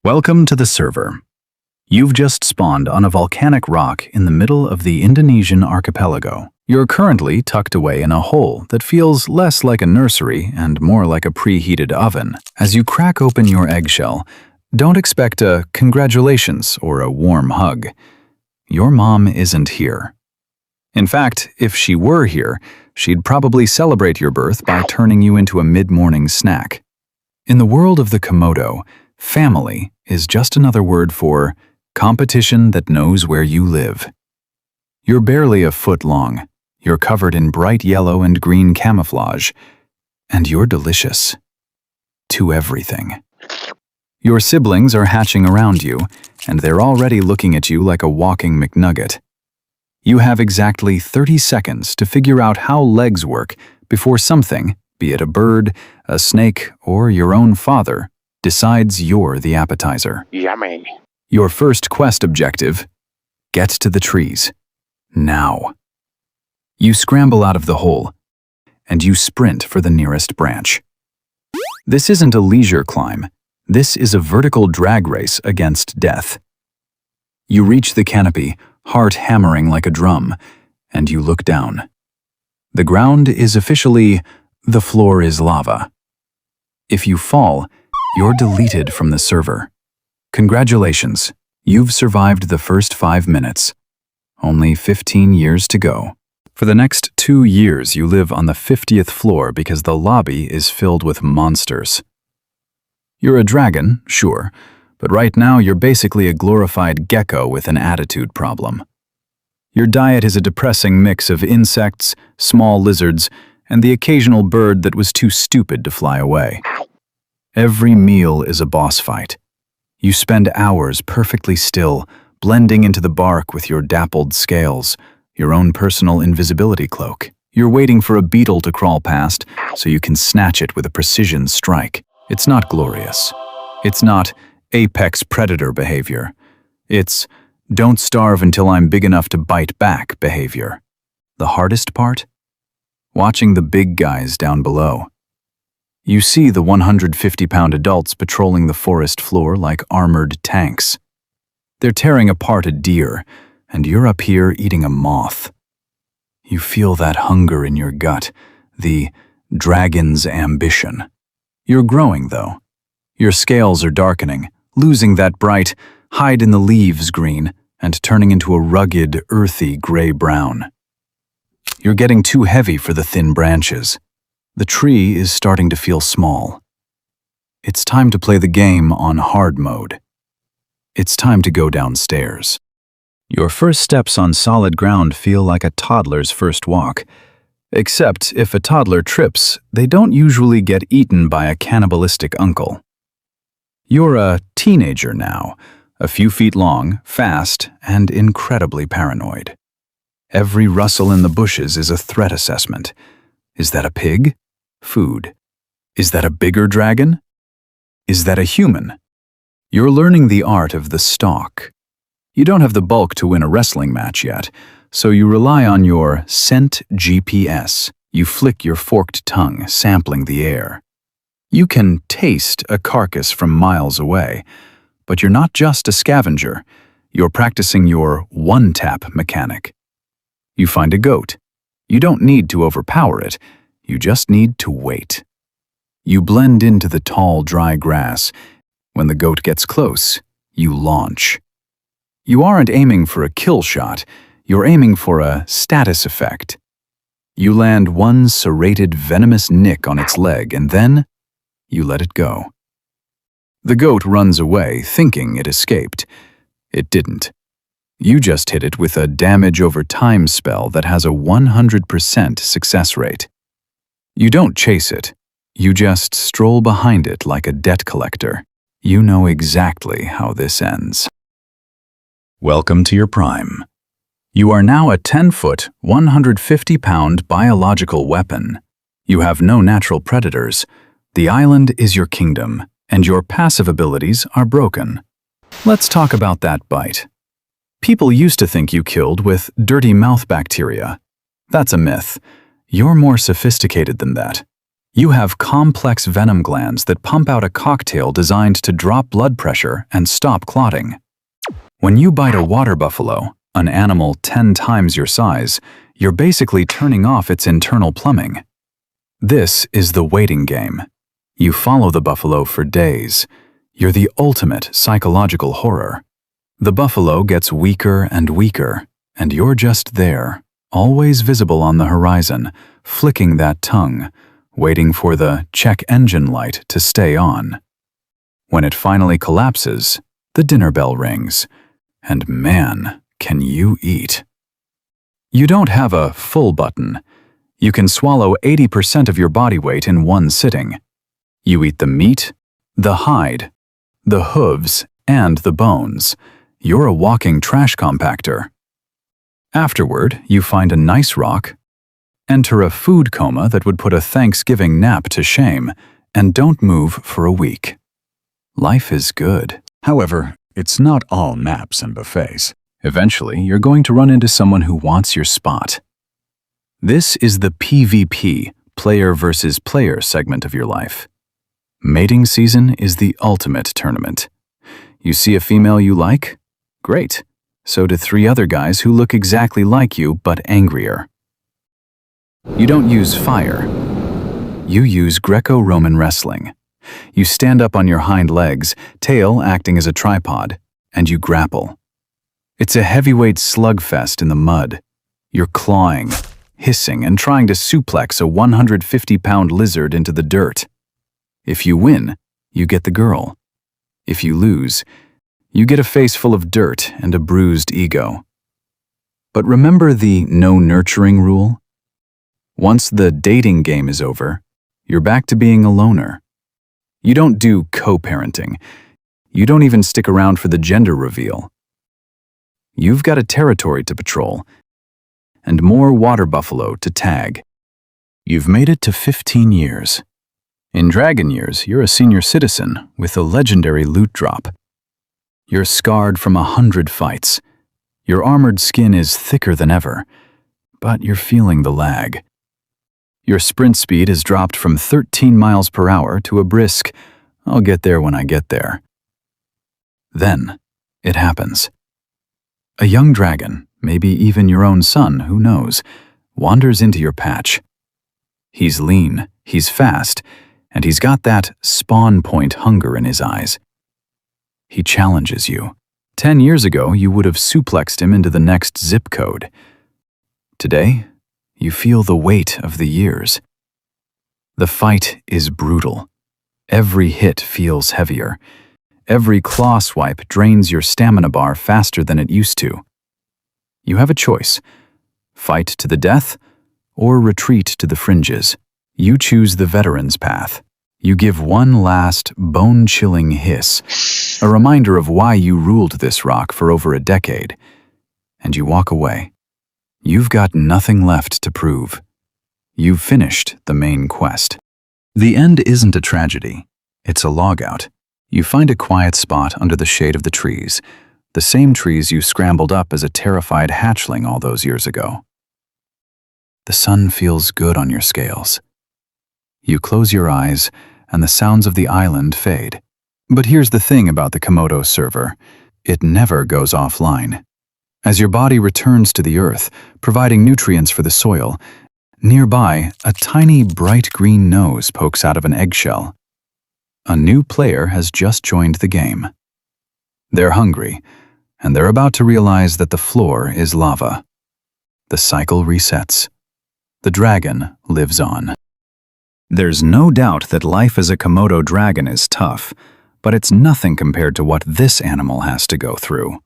Welcome to the server. You've just spawned on a volcanic rock in the middle of the Indonesian archipelago. You're currently tucked away in a hole that feels less like a nursery and more like a preheated oven. As you crack open your eggshell, don't expect a congratulations or a warm hug. Your mom isn't here. In fact, if she were here, she'd probably celebrate your birth by turning you into a mid-morning snack. In the world of the Komodo, family is just another word for competition that knows where you live. You're barely a foot long, you're covered in bright yellow and green camouflage, and you're delicious. To everything. Your siblings are hatching around you, and they're already looking at you like a walking McNugget. You have exactly 30 seconds to figure out how legs work before something, be it a bird, a snake, or your own father, decides you're the appetizer. Yummy. Your first quest objective: get to the trees. Now. You scramble out of the hole, and you sprint for the nearest branch. This isn't a leisure climb. This is a vertical drag race against death. You reach the canopy, heart hammering like a drum, and you look down. The ground is officially, the floor is lava. If you fall, you're deleted from the server. Congratulations, you've survived the first 5 minutes. Only 15 years to go. For the next 2 years, you live on the 50th floor because the lobby is filled with monsters. You're a dragon, sure, but right now you're basically a glorified gecko with an attitude problem. Your diet is a depressing mix of insects, small lizards, and the occasional bird that was too stupid to fly away. Every meal is a boss fight. You spend hours perfectly still, blending into the bark with your dappled scales, your own personal invisibility cloak. You're waiting for a beetle to crawl past so you can snatch it with a precision strike. It's not glorious. It's not apex predator behavior. It's don't starve until I'm big enough to bite back behavior. The hardest part? Watching the big guys down below. You see the 150-pound adults patrolling the forest floor like armored tanks. They're tearing apart a deer, and you're up here eating a moth. You feel that hunger in your gut, the dragon's ambition. You're growing, though. Your scales are darkening, losing that bright, hide-in-the-leaves green, and turning into a rugged, earthy gray-brown. You're getting too heavy for the thin branches. The tree is starting to feel small. It's time to play the game on hard mode. It's time to go downstairs. Your first steps on solid ground feel like a toddler's first walk. Except if a toddler trips, they don't usually get eaten by a cannibalistic uncle. You're a teenager now, a few feet long, fast, and incredibly paranoid. Every rustle in the bushes is a threat assessment. Is that a pig? Food. Is that a bigger dragon? Is that a human? You're learning the art of the stalk. You don't have the bulk to win a wrestling match yet, so you rely on your scent GPS. You flick your forked tongue, sampling the air. You can taste a carcass from miles away, but you're not just a scavenger. You're practicing your one-tap mechanic. You find a goat. You don't need to overpower it. You just need to wait. You blend into the tall, dry grass. When the goat gets close, you launch. You aren't aiming for a kill shot. You're aiming for a status effect. You land one serrated, venomous nick on its leg, and then you let it go. The goat runs away, thinking it escaped. It didn't. You just hit it with a damage over time spell that has a 100% success rate. You don't chase it. You just stroll behind it like a debt collector. You know exactly how this ends. Welcome to your prime. You are now a 10-foot, 150-pound biological weapon. You have no natural predators. The island is your kingdom, and your passive abilities are broken. Let's talk about that bite. People used to think you killed with dirty mouth bacteria. That's a myth. You're more sophisticated than that. You have complex venom glands that pump out a cocktail designed to drop blood pressure and stop clotting. When you bite a water buffalo, an animal 10 times your size, you're basically turning off its internal plumbing. This is the waiting game. You follow the buffalo for days. You're the ultimate psychological horror. The buffalo gets weaker and weaker, and you're just there, always visible on the horizon, flicking that tongue, waiting for the check engine light to stay on. When it finally collapses, the dinner bell rings, and man, can you eat. You don't have a full button. You can swallow 80% of your body weight in one sitting. You eat the meat, the hide, the hooves, and the bones. You're a walking trash compactor. Afterward, you find a nice rock, enter a food coma that would put a Thanksgiving nap to shame, and don't move for a week. Life is good. However, it's not all naps and buffets. Eventually, you're going to run into someone who wants your spot. This is the PvP, player versus player segment of your life. Mating season is the ultimate tournament. You see a female you like? Great. So do 3 other guys who look exactly like you but angrier. You don't use fire. You use Greco-Roman wrestling. You stand up on your hind legs, tail acting as a tripod, and you grapple. It's a heavyweight slugfest in the mud. You're clawing, hissing, and trying to suplex a 150-pound lizard into the dirt. If you win, you get the girl. If you lose, you get a face full of dirt and a bruised ego. But remember the no nurturing rule? Once the dating game is over, you're back to being a loner. You don't do co-parenting. You don't even stick around for the gender reveal. You've got a territory to patrol, and more water buffalo to tag. You've made it to 15 years. In dragon years, you're a senior citizen with a legendary loot drop. You're scarred from 100 fights. Your armored skin is thicker than ever, but you're feeling the lag. Your sprint speed has dropped from 13 miles per hour to a brisk, "I'll get there when I get there." Then, it happens. A young dragon, maybe even your own son, who knows, wanders into your patch. He's lean, he's fast, and he's got that spawn point hunger in his eyes. He challenges you. 10 years ago, you would have suplexed him into the next zip code. Today, you feel the weight of the years. The fight is brutal. Every hit feels heavier. Every claw swipe drains your stamina bar faster than it used to. You have a choice: fight to the death or retreat to the fringes. You choose the veteran's path. You give one last, bone-chilling hiss, a reminder of why you ruled this rock for over a decade, and you walk away. You've got nothing left to prove. You've finished the main quest. The end isn't a tragedy. It's a logout. You find a quiet spot under the shade of the trees, the same trees you scrambled up as a terrified hatchling all those years ago. The sun feels good on your scales. You close your eyes, and the sounds of the island fade. But here's the thing about the Komodo server: it never goes offline. As your body returns to the earth, providing nutrients for the soil, nearby, a tiny bright green nose pokes out of an eggshell. A new player has just joined the game. They're hungry, and they're about to realize that the floor is lava. The cycle resets. The dragon lives on. There's no doubt that life as a Komodo dragon is tough, but it's nothing compared to what this animal has to go through.